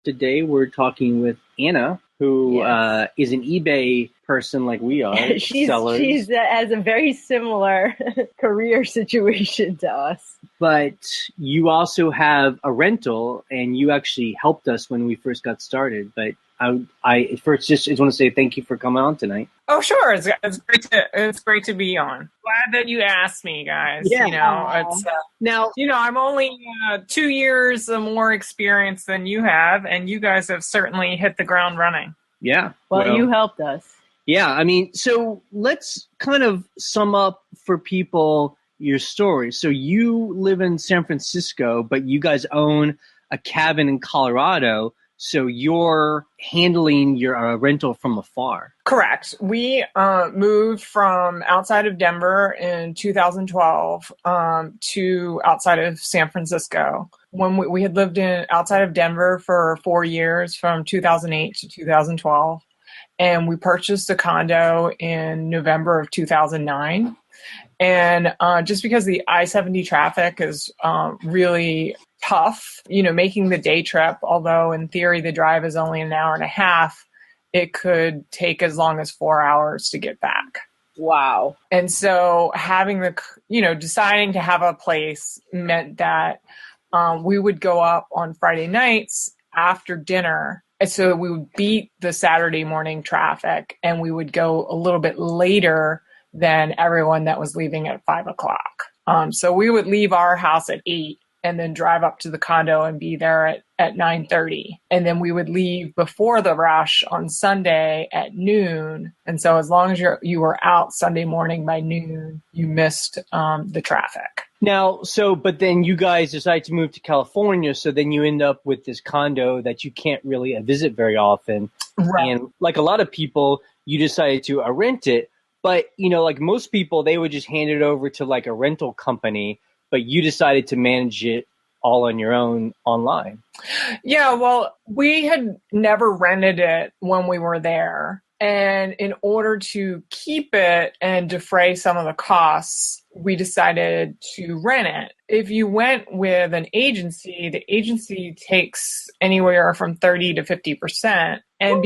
Today we're talking with Anna, who Yes. is an eBay person like we are, sellers. She's has a very similar career situation to us. But you also have a rental, and you actually helped us when we first got started. But I first just want to say thank you for coming on tonight. Oh, sure. It's great to be on. Glad that you asked me, guys. Yeah. It's Now, I'm only 2 years more experience than you have, and you guys have certainly hit the ground running. yeah. Well, you helped us. Yeah, I mean, so let's kind of sum up for people your story. So you live in San Francisco, but you guys own a cabin in Colorado. So you're handling your rental from afar. Correct. We moved from outside of Denver in 2012 to outside of San Francisco. When we had lived outside of Denver for 4 years, from 2008 to 2012. And we purchased a condo in November of 2009. And just because the I-70 traffic is really tough, making the day trip, although in theory the drive is only an hour and a half, it could take as long as 4 hours to get back. Wow. And so deciding to have a place meant that we would go up on Friday nights after dinner. So we would beat the Saturday morning traffic, and we would go a little bit later than everyone that was leaving at 5:00. So we would leave our house at 8 and then drive up to the condo and be there at 9:30. And then we would leave before the rush on Sunday at noon. And so as long as you were out Sunday morning by noon, you missed the traffic. Now, but then you guys decide to move to California, so then you end up with this condo that you can't really visit very often. Right. And like a lot of people, you decided to rent it. But, like most people, they would just hand it over to like a rental company, but you decided to manage it all on your own online. Yeah, well, we had never rented it when we were there. And in order to keep it and defray some of the costs, we decided to rent it. If you went with an agency, the agency takes anywhere from 30 to 50%. And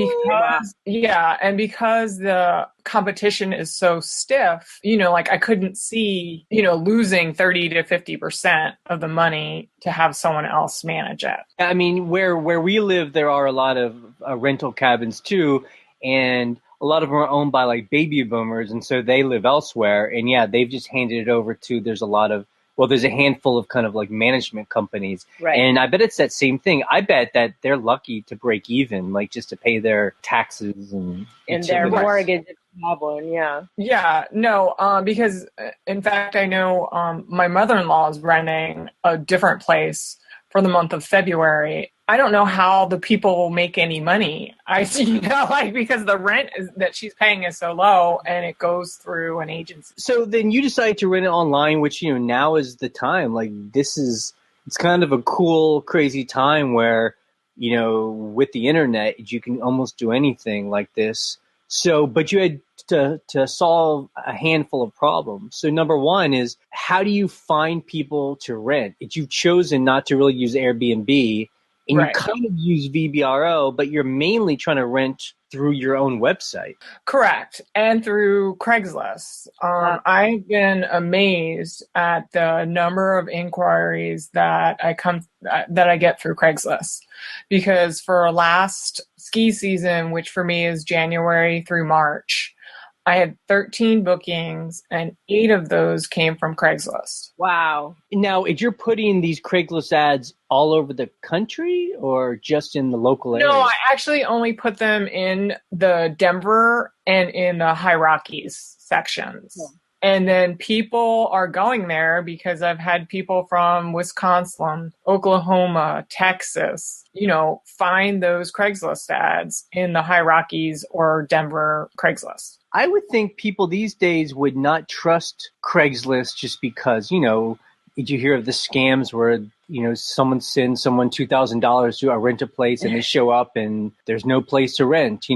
because the competition is so stiff, I couldn't see, losing 30 to 50% of the money to have someone else manage it. I mean, where we live, there are a lot of rental cabins too. And a lot of them are owned by like baby boomers. And so they live elsewhere. And yeah, they've just handed it over to, there's a handful of kind of like management companies. Right. And I bet it's that same thing. I bet that they're lucky to break even, like just to pay their taxes and their mortgage if you have one. Yeah. Yeah, no, because in fact, I know my mother-in-law is renting a different place for the month of February. I don't know how the people will make any money. Because the rent that she's paying is so low, and it goes through an agency. So then you decide to rent it online, which, now is the time. Like it's kind of a cool, crazy time where, with the internet, you can almost do anything like this. So, but you had to solve a handful of problems. So number one is, how do you find people to rent? You've chosen not to really use Airbnb, and Right. You kind of use VBRO, but you're mainly trying to rent through your own website. Correct. And through Craigslist. I've been amazed at the number of inquiries that I get through Craigslist, because for last ski season, which for me is January through March, I had 13 bookings, and 8 of those came from Craigslist. Wow. Now, if you're putting these Craigslist ads all over the country or just in the local area? No, I actually only put them in the Denver and in the High Rockies sections. Yeah. And then people are going there because I've had people from Wisconsin, Oklahoma, Texas, find those Craigslist ads in the High Rockies or Denver Craigslist. I would think people these days would not trust Craigslist just because, did you hear of the scams where, someone sends someone $2,000 to rent a place and they show up and there's no place to rent?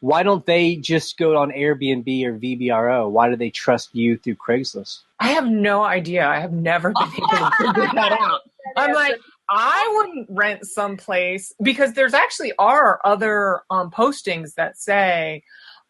Why don't they just go on Airbnb or VBRO? Why do they trust you through Craigslist? I have no idea. I have never been able to figure that out. I'm like, I wouldn't rent someplace because there's actually are other postings that say,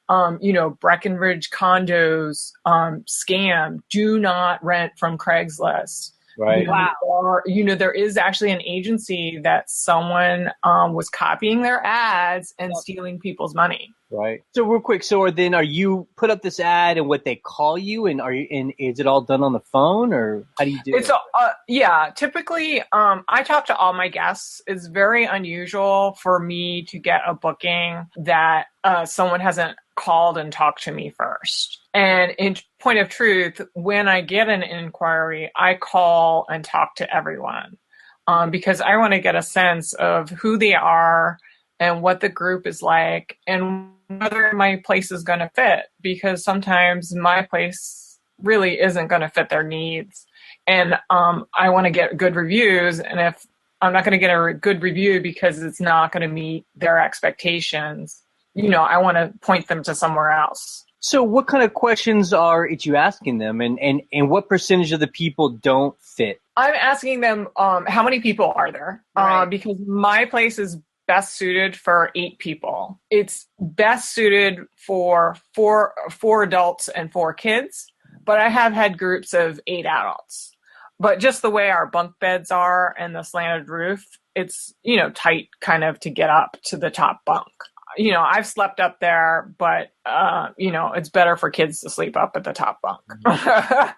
Breckenridge condos scam. Do not rent from Craigslist. Right. Wow. Or, there is actually an agency that someone was copying their ads and stealing people's money. Right. So real quick, are you put up this ad and what they call you, and is it all done on the phone, or how do you do it? Typically, I talk to all my guests. It's very unusual for me to get a booking that someone hasn't called and talked to me first. And in point of truth, when I get an inquiry, I call and talk to everyone because I want to get a sense of who they are and what the group is like and whether my place is going to fit, because sometimes my place really isn't going to fit their needs. And I want to get good reviews. And if I'm not going to get a good review because it's not going to meet their expectations, I want to point them to somewhere else. So what kind of questions are you asking them, and what percentage of the people don't fit? I'm asking them, how many people are there? Right. Because my place is best suited for 8 people. It's best suited for four adults and 4 kids, but I have had groups of 8 adults. But just the way our bunk beds are and the slanted roof, it's, tight kind of to get up to the top bunk. I've slept up there, but, it's better for kids to sleep up at the top bunk.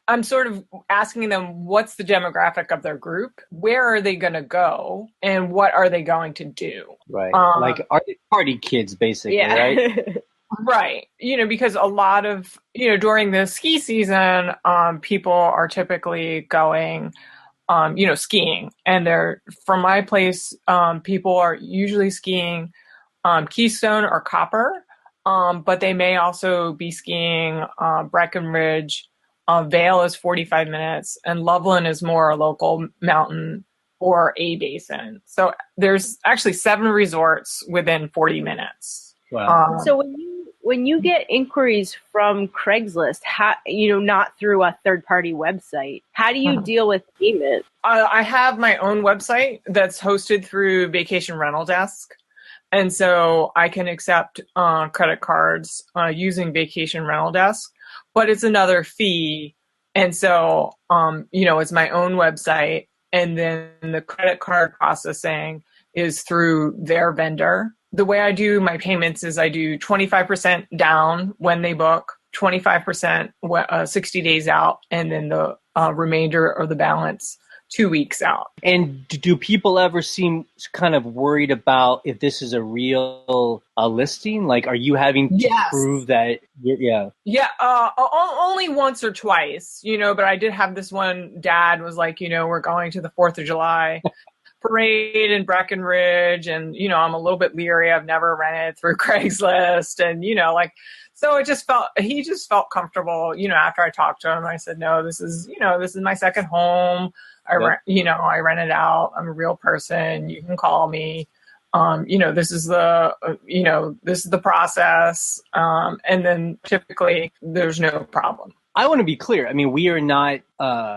I'm sort of asking them, what's the demographic of their group? Where are they going to go? And what are they going to do? Right. Are they party kids, basically, right? Right. Because a lot of, during the ski season, people are typically going, skiing. And from my place, people are usually skiing Keystone or Copper, but they may also be skiing Breckenridge. Vail is 45 minutes, and Loveland is more a local mountain or a basin. So there's actually 7 resorts within 40 minutes. Wow. So when you get inquiries from Craigslist, not through a third-party website, how do you deal with payment? I have my own website that's hosted through Vacation Rental Desk. And so I can accept credit cards using Vacation Rental Desk, but it's another fee. And so, it's my own website. And then the credit card processing is through their vendor. The way I do my payments is I do 25% down when they book, 25% 60 days out, and then the remainder of the balance 2 weeks out. And do people ever seem kind of worried about if this is a real listing? Like, are you having to prove that? Yeah. Yeah. Only once or twice, but I did have this one dad was like, we're going to the 4th of July parade in Breckenridge. And, I'm a little bit leery. I've never rented through Craigslist. And, so he just felt comfortable, after I talked to him. I said, no, this is my second home. I rent it out. I'm a real person. You can call me. This is the process. And then typically there's no problem. I want to be clear. I mean, we are not,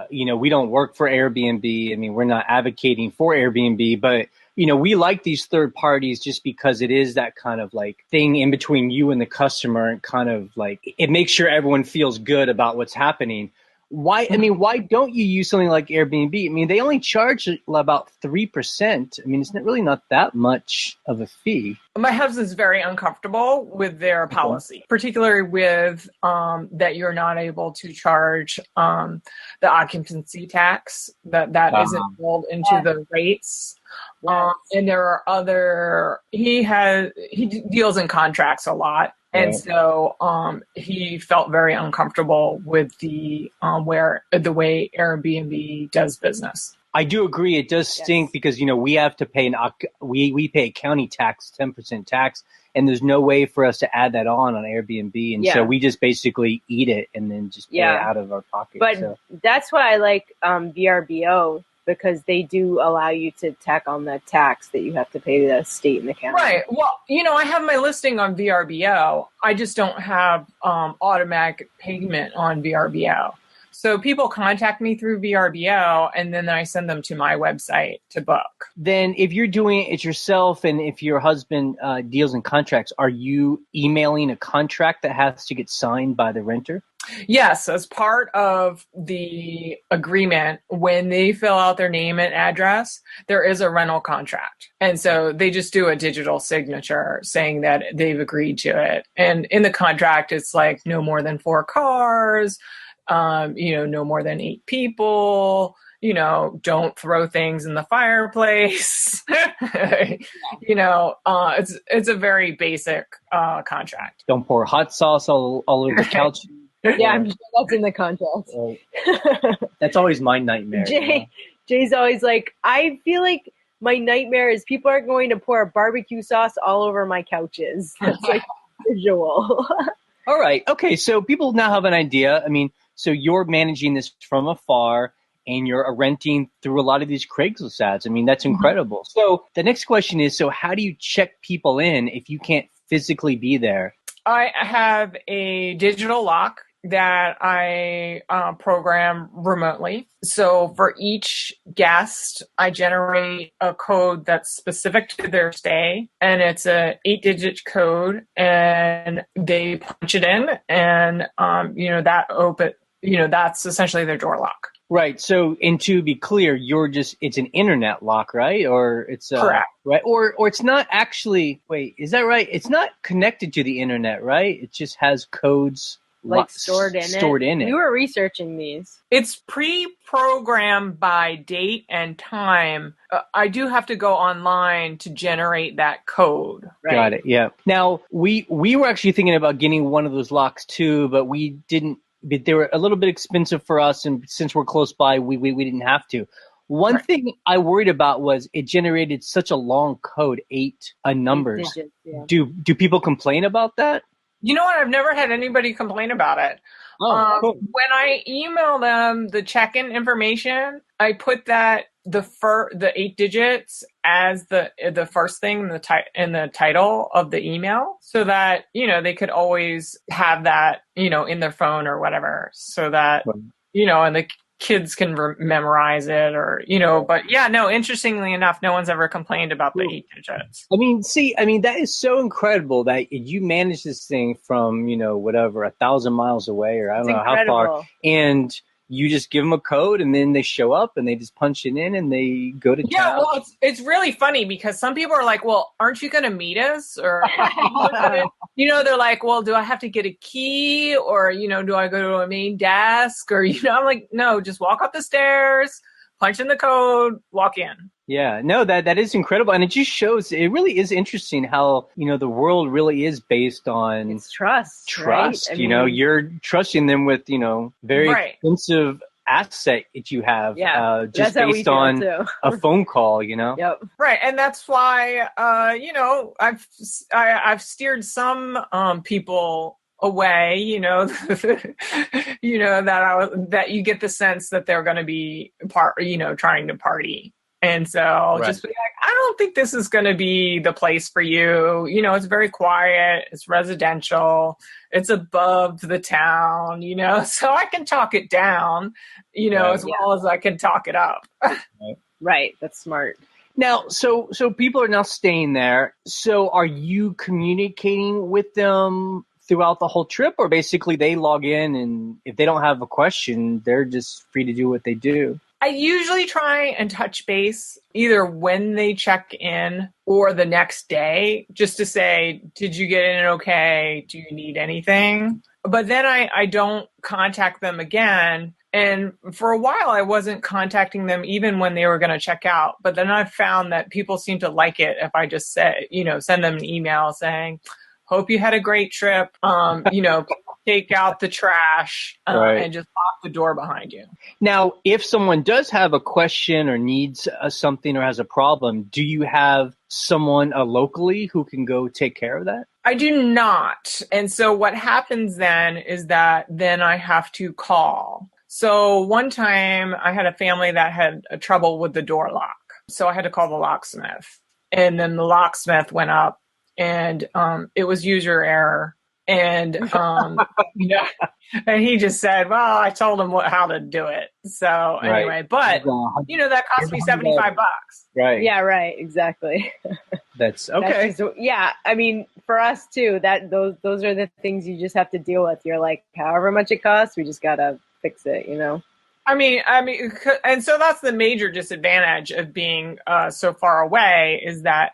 we don't work for Airbnb. I mean, we're not advocating for Airbnb, but, we like these third parties just because it is that kind of like thing in between you and the customer, and kind of like it makes sure everyone feels good about what's happening. Why don't you use something like Airbnb? I mean, they only charge about 3%. I mean, it's really not that much of a fee. My husband's very uncomfortable with their policy, particularly with that you're not able to charge the occupancy tax that isn't rolled into the rates. And there are he deals in contracts a lot. And so he felt very uncomfortable with the way Airbnb does business. I do agree. It does stink because, we have to pay we pay a county tax, 10% tax, and there's no way for us to add that on Airbnb. And so we just basically eat it and then just pay it out of our pocket. But that's why I like VRBO, because they do allow you to tack on the tax that you have to pay the state and the county. Right. Well, I have my listing on VRBO. I just don't have automatic payment on VRBO. So people contact me through VRBO, and then I send them to my website to book. Then if you're doing it yourself and if your husband deals in contracts, are you emailing a contract that has to get signed by the renter? Yes, as part of the agreement, when they fill out their name and address, there is a rental contract. And so they just do a digital signature saying that they've agreed to it. And in the contract, it's like no more than 4 cars, no more than 8 people, don't throw things in the fireplace. It's a very basic contract. Don't pour hot sauce all over the couch. Yeah, I'm sure that's in the contract. That's always my nightmare. Jay's always like, I feel like my nightmare is people are going to pour barbecue sauce all over my couches. That's like visual. All right. Okay. So people now have an idea. I mean, so you're managing this from afar and you're renting through a lot of these Craigslist ads. I mean, that's incredible. So the next question is, so how do you check people in if you can't physically be there? I have a digital lock that I program remotely. So for each guest, I generate a code that's specific to their stay, and it's a 8-digit code, and they punch it in, and that's essentially their door lock. Right. So, and to be clear, it's an internet lock, right? Or it's correct. Right. Or it's not actually, wait, is that right? It's not connected to the internet, right? It just has codes stored in it. We were researching these. It's pre-programmed by date and time. I do have to go online to generate that code. Right? Got it. Yeah. Now, we were actually thinking about getting one of those locks too, but we didn't. But they were a little bit expensive for us, and since we're close by, we didn't have to. One thing I worried about was it generated such a long code, 8 numbers. 8 digits, yeah. Do people complain about that? You know what? I've never had anybody complain about it. Oh, cool. When I email them the check-in information, I put that the 8 digits as the first thing in the title of the email, so that they could always have that in their phone or whatever, so that and the kids can memorize it, or But yeah, no. Interestingly enough, no one's ever complained about the 8 digits. I mean, that is so incredible that you manage this thing from 1,000 miles away, or I don't know how far, and you just give them a code, and then they show up, and they just punch it in, and they go to town. Yeah, well, it's really funny because some people are like, "Well, aren't you going to meet us?" Or they're like, "Well, do I have to get a key, or do I go to a main desk?" Or I'm like, "No, just walk up the stairs, punch in the code, walk in." Yeah, no, that is incredible, and it just shows. It really is interesting how the world really is based on it's trust. Right? I mean, you're trusting them with very expensive asset that you have, just based on a phone call. Yep. Right, and that's why I've steered some people away, that you get the sense that they're going to be trying to party. And so just be like, I don't think this is going to be the place for you. It's very quiet. It's residential. It's above the town, so I can talk it down, as well as I can talk it up. Right. That's smart. Now, so people are now staying there. So are you communicating with them throughout the whole trip, or basically they log in and if they don't have a question, they're just free to do what they do? I usually try and touch base either when they check in or the next day, just to say, did you get in okay? Do you need anything? But then I don't contact them again. And for a while, I wasn't contacting them even when they were going to check out. But then I found that people seem to like it if I just say, send them an email saying, hope you had a great trip. Take out the trash and just lock the door behind you. Now, if someone does have a question or needs something or has a problem, do you have someone locally who can go take care of that? I do not. And so what happens then is that then I have to call. So one time I had a family that had trouble with the door lock. So I had to call the locksmith. And then the locksmith went up and it was user error. And, you know, and he just said, well, I told him how to do it. So anyway, but you know, that cost me $75. Right. Yeah, right. Exactly. That's okay. Yeah. I mean, for us too, those are the things you just have to deal with. You're like, however much it costs, we just got to fix it, you know? I mean, and so that's the major disadvantage of being so far away, is that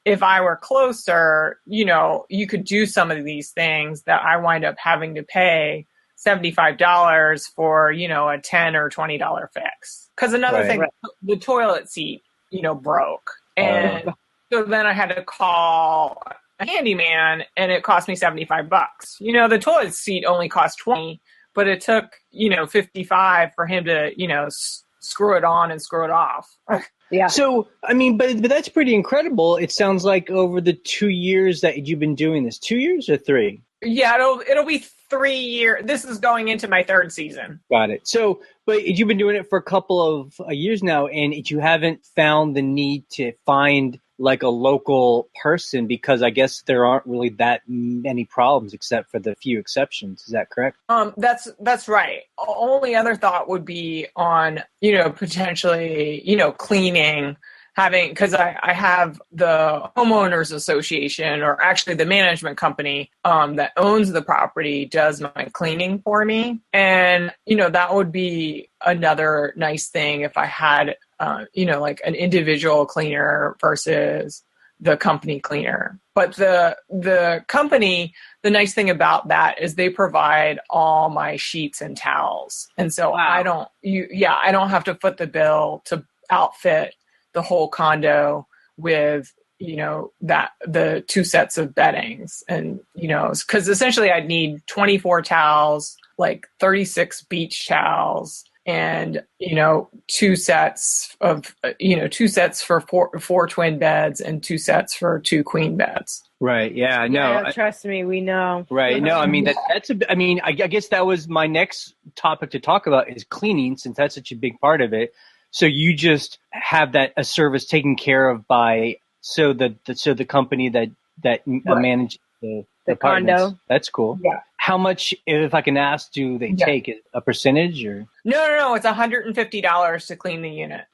if I were closer, you know, you could do some of these things that I wind up having to pay $75 for, you know, a $10 or $20 fix. Because another thing, the toilet seat, you know, broke. And so then I had to call a handyman, and it cost me $75. You know, the toilet seat only cost $20, but it took, you know, $55 for him to, you know, screw it on and screw it off. Yeah. So, I mean, but that's pretty incredible. It sounds like over the 2 years that you've been doing this, 2 years or 3? Yeah, it'll be 3 years. This is going into my 3rd season. Got it. So, but you've been doing it for a couple of years now, and you haven't found the need to find like a local person, because I guess there aren't really that many problems except for the few exceptions. Is that correct? That's right. Only other thought would be on, you know, potentially, you know, cleaning, because I have the homeowners association, or actually the management company that owns the property, does my cleaning for me. And, you know, that would be another nice thing if I had, you know, like an individual cleaner versus the company cleaner. But the company, the nice thing about that is they provide all my sheets and towels. And so I don't have to foot the bill to outfit the whole condo with, you know, the 2 sets of beddings. And, you know, because essentially I'd need 24 towels, like 36 beach towels, and, you know, 2 sets for four twin beds, and 2 sets for 2 queen beds. Right. Yeah. No. Yeah, trust me, we know. Right. No. I mean I guess that was my next topic to talk about, is cleaning, since that's such a big part of it. So you just have a service taken care of by the company that manages the condo. That's cool. Yeah. How much, if I can ask, do they take? A percentage, or? No. It's $150 to clean the unit.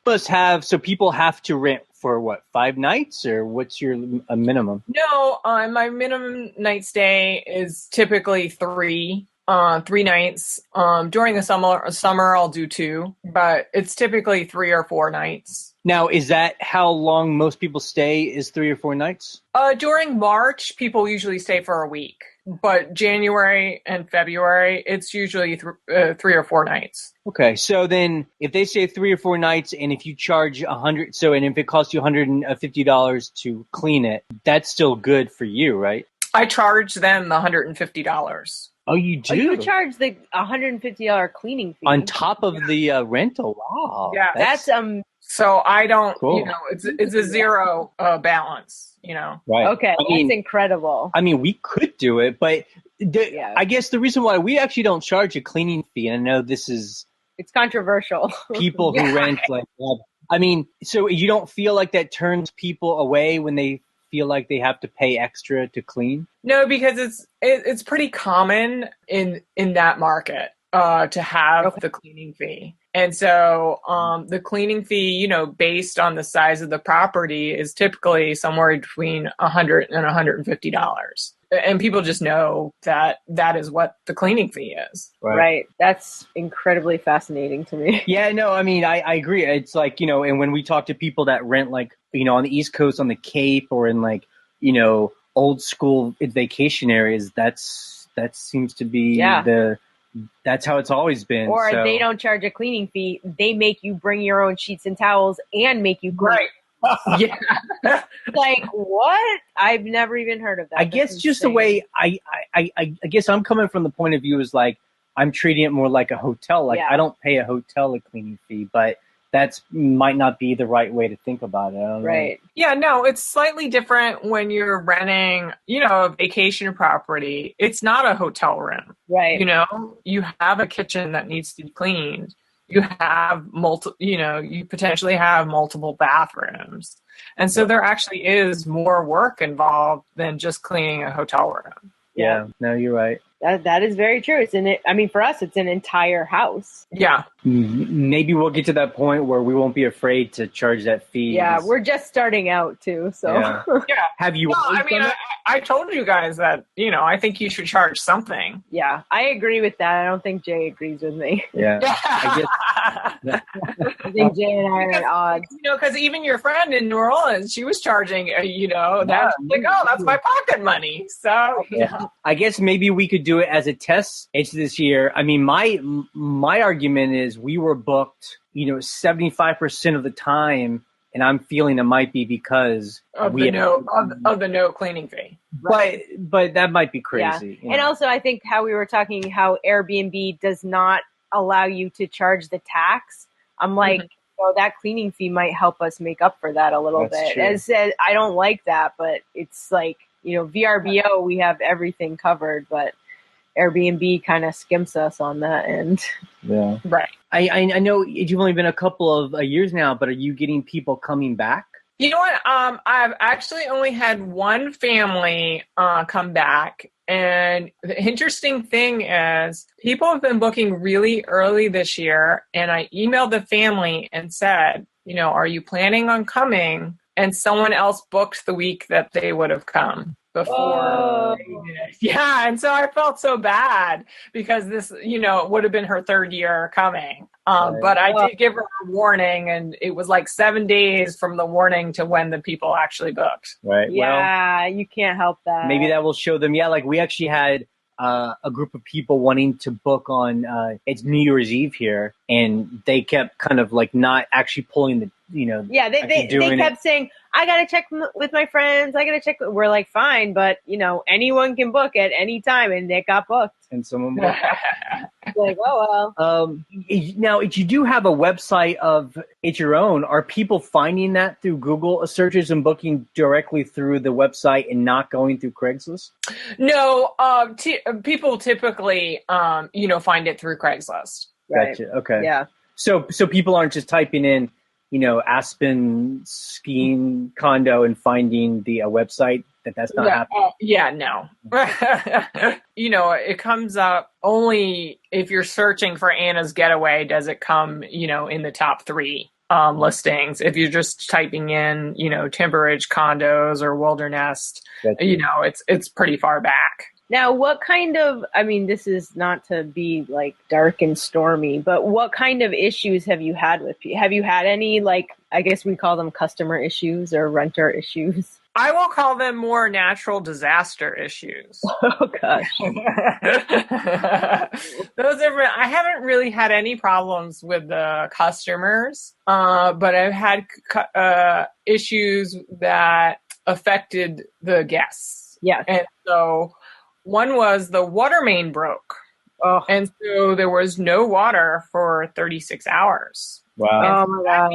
So people have to rent for what, 5 nights, or what's your minimum? No, my minimum night stay is typically 3 nights. During the summer I'll do 2, but it's typically 3 or 4 nights. Now, is that how long most people stay, is 3 or 4 nights? During March, people usually stay for a week, but January and February, it's usually 3 or 4 nights. Okay, so then if they say 3 or 4 nights, and if you charge $100, and if it costs you $150 to clean it, that's still good for you, right? I charge them the $150. Oh, you do? Oh, you charge the $150 cleaning fee on top of the rental. Wow. Yeah, that's So I don't, cool. You know, it's a zero balance, you know. Right. Okay, that's incredible. I mean, we could do it, but I guess the reason why we actually don't charge a cleaning fee, and I know it's controversial. People who rent, like, I mean, so you don't feel like that turns people away when they feel like they have to pay extra to clean? No, because it's pretty common in that market to have the cleaning fee. And so the cleaning fee, you know, based on the size of the property, is typically somewhere between $100 and $150. And people just know that is what the cleaning fee is. Right. That's incredibly fascinating to me. Yeah, no, I mean, I agree. It's like, you know, and when we talk to people that rent, like, you know, on the East Coast, on the Cape, or in, like, you know, old school vacation areas, that seems to be that's how it's always been. Or they don't charge a cleaning fee. They make you bring your own sheets and towels and make you clean. Right. Yeah. Like, what? I've never even heard of that. I guess just the way I guess I'm coming from the point of view is, like, I'm treating it more like a hotel. Like, I don't pay a hotel a cleaning fee, but that might not be the right way to think about it. I don't know. Yeah, no, it's slightly different when you're renting, you know, a vacation property. It's not a hotel room. Right. You know, you have a kitchen that needs to be cleaned. You have you potentially have multiple bathrooms. And so there actually is more work involved than just cleaning a hotel room. Yeah. No, you're right. That is very true. For us, it's an entire house. Yeah. Maybe we'll get to that point where we won't be afraid to charge that fee. Yeah, we're just starting out too. So Yeah. Yeah. Have you? Well, always I mean, done I told you guys that, I think you should charge something. yeah, I agree with that. I don't think Jay agrees with me. that? Yeah. Yeah. I think Jay and I are at odds. Because even your friend in New Orleans, she was charging, that's like, oh, that's my pocket money. So, yeah. I guess maybe we could do it as a test this year. I mean, my argument is we were booked, 75% of the time, and I'm feeling it might be because of the no cleaning fee. But that might be crazy. Yeah. And also, I think how we were talking, how Airbnb does not allow you to charge the tax. I'm like, that cleaning fee might help us make up for that a little bit. True. As said, I don't like that, but it's like, VRBO, we have everything covered, but Airbnb kind of skimps us on that end. Yeah. Right. I know you've only been a couple of years now, but are you getting people coming back? You know what? I've actually only had one family come back. And the interesting thing is people have been booking really early this year. And I emailed the family and said, are you planning on coming? And someone else booked the week that they would have come before. Yeah. And so I felt so bad because this, would have been her third year coming. But I did give her a warning, and it was like 7 days from the warning to when the people actually booked. Right. Yeah, you can't help that. Maybe that will show them. Yeah, like we actually had a group of people wanting to book on it's New Year's Eve here, and they kept kind of like not actually pulling the yeah, they kept saying, I gotta check with my friends, I gotta check. We're like, fine, but anyone can book at any time, and they got booked, and someone booked. Like, oh well. Now, if you do have a website of it's your own, are people finding that through Google searches and booking directly through the website and not going through Craigslist? No, people typically, find it through Craigslist. Right. Gotcha. Okay. Yeah. So people aren't just typing in, Aspen skiing condo and finding the website. That's not happening. Yeah, no. It comes up only if you're searching for Anna's Getaway. Does it come, in the top 3 listings? If you're just typing in, Timberridge condos or Wildernest, it's pretty far back. Now, what kind of, this is not to be like dark and stormy, but what kind of issues have you had with people? Have you had any, I guess we call them customer issues or renter issues? I will call them more natural disaster issues. Oh, gosh. I haven't really had any problems with the customers, but I've had issues that affected the guests. Yeah. And so one was the water main broke. Oh. And so there was no water for 36 hours. Wow. Oh, my God.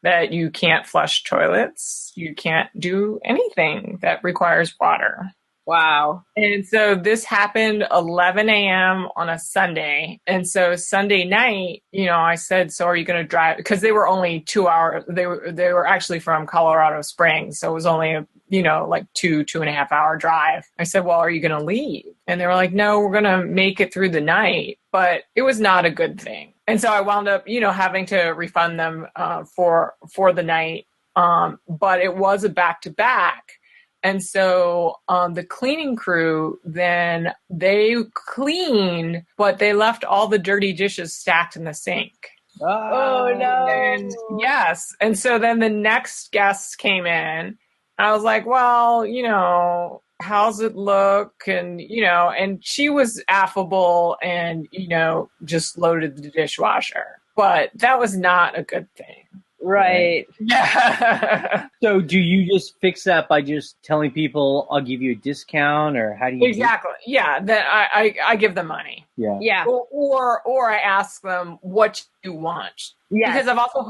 That you can't flush toilets. You can't do anything that requires water. Wow. And so this happened 11 a.m. on a Sunday. And so Sunday night, I said, so are you going to drive? Because they were only 2 hours. They were actually from Colorado Springs. So it was only a 2.5 hour drive. I said, well, are you going to leave? And they were like, no, we're going to make it through the night. But it was not a good thing. And so I wound up, having to refund them for the night. But it was a back-to-back. And so the cleaning crew, then they cleaned, but they left all the dirty dishes stacked in the sink. Oh, no. And yes. And so then the next guests came in. I was like, well, how's it look? And, and she was affable and, just loaded the dishwasher. But that was not a good thing. Right. Yeah. So do you just fix that by just telling people I'll give you a discount, or how do you Exactly. Yeah. Then I give them money. Yeah. Yeah. Or I ask them what you want. Yeah. Because I've also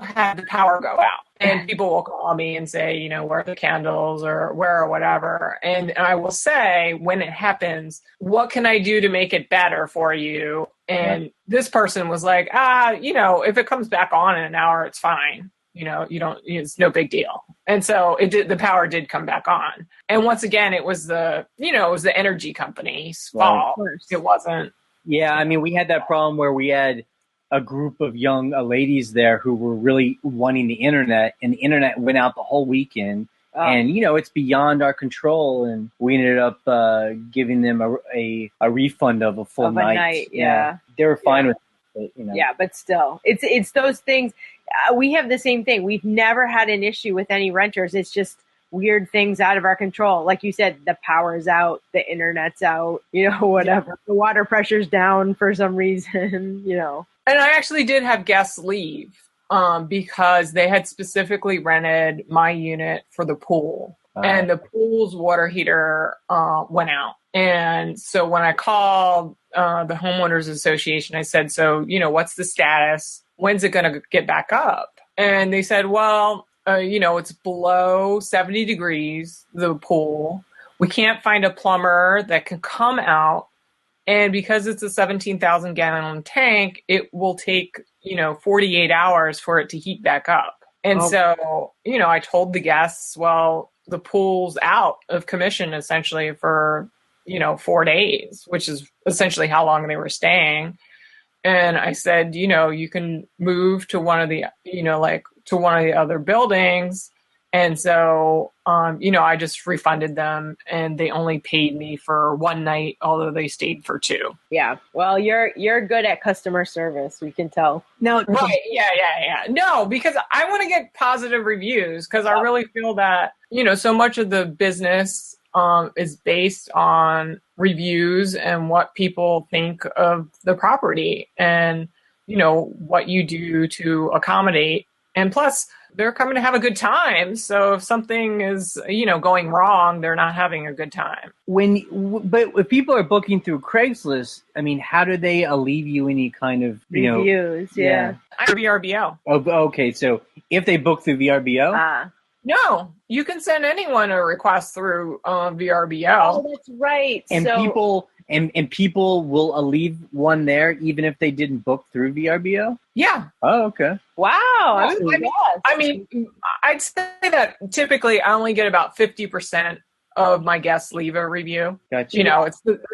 had the power go out. And people will call me and say, where are the candles or where or whatever. And I will say, when it happens, what can I do to make it better for you? And this person was like, if it comes back on in an hour, it's fine. it's no big deal. And so the power did come back on. And once again, it was the energy company's fault. It wasn't. Yeah. I mean, we had that problem where we had a group of young ladies there who were really wanting the internet, and the internet went out the whole weekend. And, it's beyond our control. And we ended up giving them a refund of a full night. Yeah. They were fine with it, Yeah, but still, it's those things. We have the same thing. We've never had an issue with any renters. It's just weird things out of our control. Like you said, the power's out, the internet's out, whatever. Yeah. The water pressure's down for some reason, And I actually did have guests leave. Because they had specifically rented my unit for the pool, and the pool's water heater went out. And so when I called the homeowners association, I said, so, what's the status? When's it going to get back up? And they said, well, it's below 70 degrees, the pool. We can't find a plumber that can come out. And because it's a 17,000 gallon tank, it will take 48 hours for it to heat back up. And so, I told the guests, well, the pool's out of commission essentially for, 4 days, which is essentially how long they were staying. And I said, you can move to one of the, to one of the other buildings. And so, I just refunded them, and they only paid me for one night, although they stayed for 2. Yeah. Well, you're good at customer service. We can tell. No, right. Yeah. No, because I want to get positive reviews, because I really feel that, so much of the business is based on reviews and what people think of the property and, what you do to accommodate. And plus, they're coming to have a good time. So if something is, going wrong, they're not having a good time. But if people are booking through Craigslist, I mean, how do they leave you any kind of reviews? Yeah. I'm VRBO. Oh, okay. So if they book through VRBO, no, you can send anyone a request through VRBO. Oh, that's right. And people will leave one there even if they didn't book through VRBO? Yeah. Oh, okay. Wow. I mean, I'd say that typically I only get about 50% of my guests leave a review. Gotcha.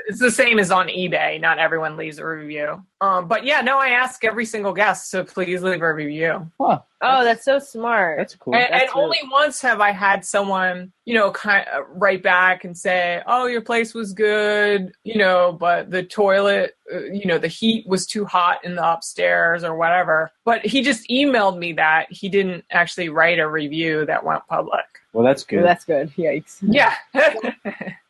It's the same as on eBay. Not everyone leaves a review. But yeah, no, I ask every single guest to please leave a review. Huh. Oh, that's so smart. That's cool. And only once have I had someone, kind of write back and say, oh, your place was good, but the toilet, the heat was too hot in the upstairs or whatever. But he just emailed me that. He didn't actually write a review that went public. Well, that's good. Yikes. Yeah.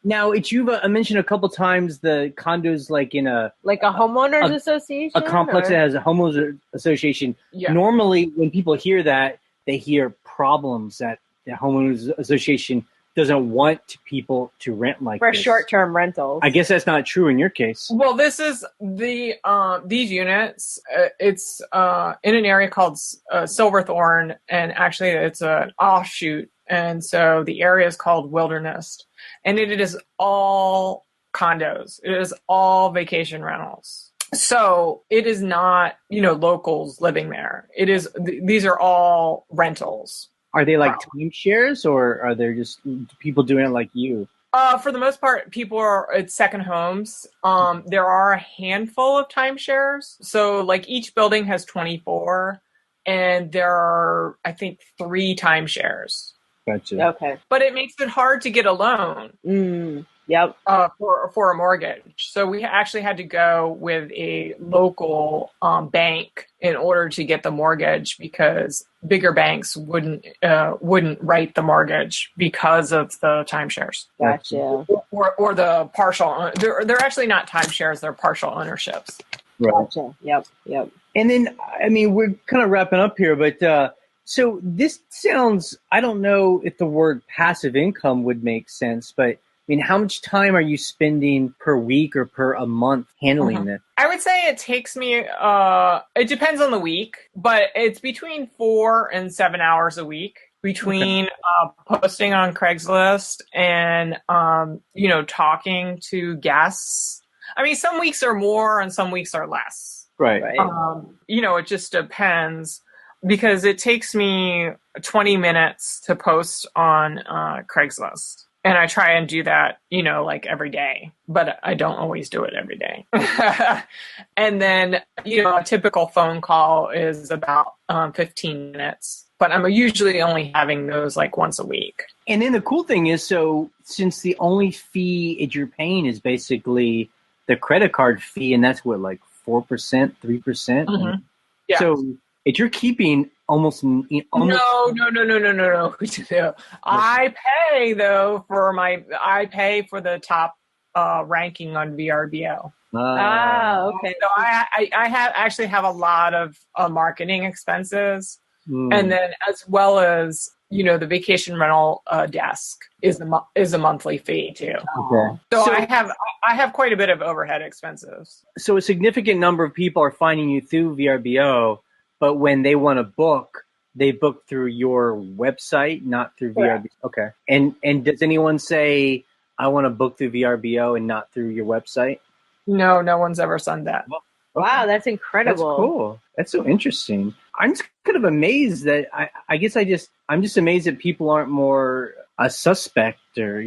Now, you've mentioned a couple times the condos in a homeowners association, a complex that has a homeowners association. Yeah. Normally, when people hear that, they hear problems that the homeowners association doesn't want people to rent for this. Short-term rentals. I guess that's not true in your case. Well, this is these units. It's in an area called Silverthorne, and actually it's an offshoot. And so the area is called Wilderness, and it is all condos. It is all vacation rentals. So it is not, locals living there. It is, these are all rentals. Are they like timeshares, or are there just people doing it like you? For the most part, it's second homes. There are a handful of timeshares. So each building has 24, and there are, I think, 3 timeshares. Gotcha. Okay. But it makes it hard to get a loan. Yep. For a mortgage. So we actually had to go with a local bank in order to get the mortgage, because bigger banks wouldn't write the mortgage because of the timeshares. Gotcha. Or the partial. They're actually not timeshares. They're partial ownerships. Right. Gotcha. Yep. And then, I mean, we're kind of wrapping up here, but so this sounds, I don't know if the word passive income would make sense, but I mean, how much time are you spending per week or per a month handling this? I would say it takes me, it depends on the week, but it's between 4 and 7 hours a week between posting on Craigslist and, talking to guests. I mean, some weeks are more and some weeks are less. Right. It just depends. because it takes me 20 minutes to post on Craigslist. And I try and do that, like every day, but I don't always do it every day. And then, a typical phone call is about 15 minutes, but I'm usually only having those like once a week. And then the cool thing is, so since the only fee that you're paying is basically the credit card fee, and that's what, like 4%, 3%? Mm-hmm. Yeah. So if you're keeping almost No. I pay though I pay for the top ranking on VRBO. Okay. So I actually have a lot of marketing expenses, and then as well as the vacation rental desk is a monthly fee too. Okay. So I have quite a bit of overhead expenses. So a significant number of people are finding you through VRBO, but when they want to book, they book through your website, not through VRBO. Okay. And does anyone say, I want to book through VRBO and not through your website? No one's ever done that. Okay. Wow, that's incredible. That's cool. That's so interesting. I'm just kind of amazed that I'm just amazed that people aren't more a suspect or,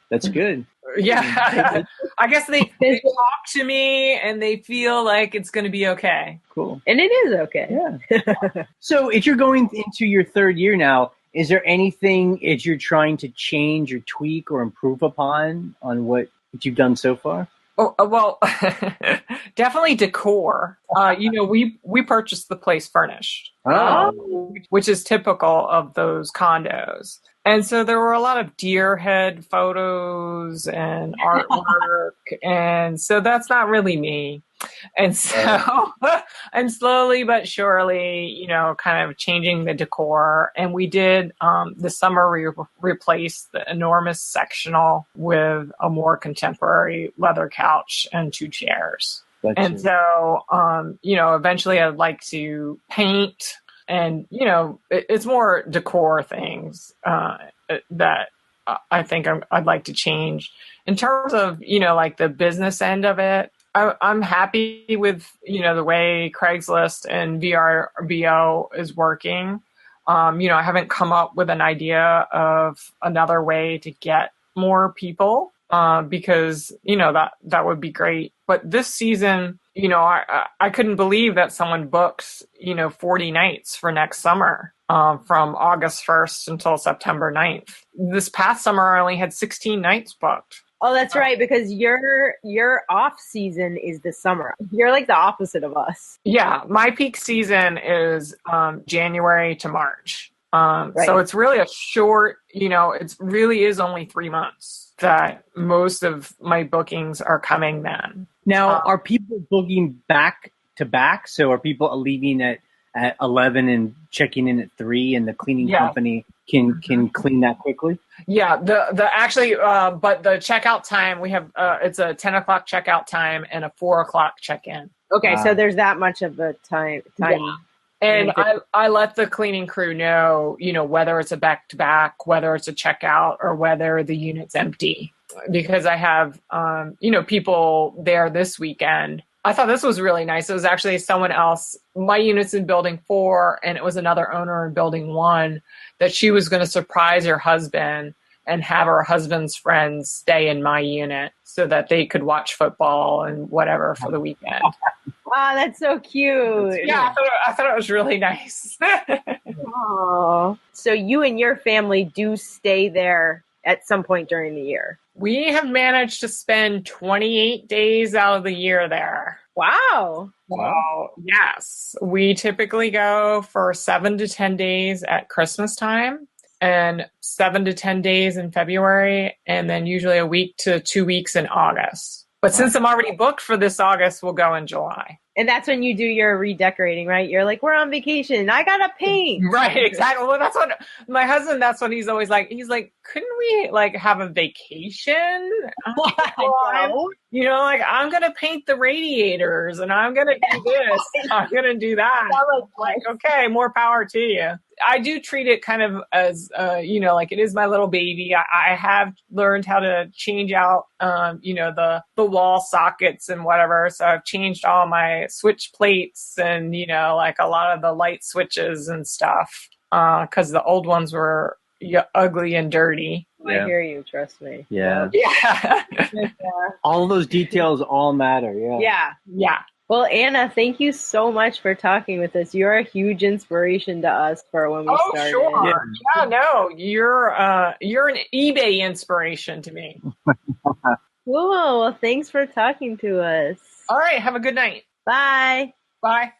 that's good. Yeah. I guess they talk to me and they feel like it's going to be okay. Cool. And it is okay. Yeah. So if you're going into your third year now, is there anything that you're trying to change or tweak or improve upon on what you've done so far? Oh, well, definitely decor. We purchased the place furnished, which is typical of those condos. And so there were a lot of deer head photos and artwork. And so that's not really me. And so I'm slowly but surely, kind of changing the decor. And we did this summer, we replaced the enormous sectional with a more contemporary leather couch and 2 chairs. And so, eventually I'd like to paint. And, it's more decor things that I think I'd like to change. In terms of, like the business end of it, I'm happy with, the way Craigslist and VRBO is working. I haven't come up with an idea of another way to get more people because, that would be great. But this season, I couldn't believe that someone booked, 40 nights for next summer from August 1st until September 9th. This past summer, I only had 16 nights booked. Oh, that's right, because your off season is the summer. You're like the opposite of us. Yeah, my peak season is January to March. Right. So it's really a short, it really is only 3 months that most of my bookings are coming then. Now, are people booking back to back? So are people leaving at 11 and checking in at 3, and the cleaning company can clean that quickly? Yeah, but the checkout time, we have it's a 10 o'clock checkout time and a 4 o'clock check-in. Okay, so there's that much of a time. Yeah. And I let the cleaning crew know, whether it's a back-to-back, whether it's a checkout, or whether the unit's empty. Because I have, people there this weekend. I thought this was really nice. It was actually someone else. My unit's in building 4, and it was another owner in building 1 that she was going to surprise her husband and have her husband's friends stay in my unit so that they could watch football and whatever for the weekend. Wow, that's so cute. Yeah, I thought it was really nice. Aww. So you and your family do stay there at some point during the year? We have managed to spend 28 days out of the year there. Wow. Wow. Yes. We typically go for 7 to 10 days at Christmas time and 7 to 10 days in February, and then usually a week to 2 weeks in August. But since I'm already booked for this August, we'll go in July. And that's when you do your redecorating, right? You're like, we're on vacation. I got to paint. Right, exactly. Well, that's what my husband, that's what he's always like. He's like, couldn't we like have a vacation? You know, like I'm going to paint the radiators and I'm going to do this. I'm going to do that. Like, okay, more power to you. I do treat it kind of as, you know, like it is my little baby. I have learned how to change out, you know, the wall sockets and whatever. So I've changed all my switch plates and, you know, like a lot of the light switches and stuff. 'Cause the old ones were ugly and dirty. I hear you. Trust me. Yeah. Yeah. All those details all matter. Yeah. Yeah. Yeah. Well, Anna, thank you so much for talking with us. You're a huge inspiration to us for when we started. Sure. Yeah, no, you're an eBay inspiration to me. Cool. Well, thanks for talking to us. All right. Have a good night. Bye. Bye.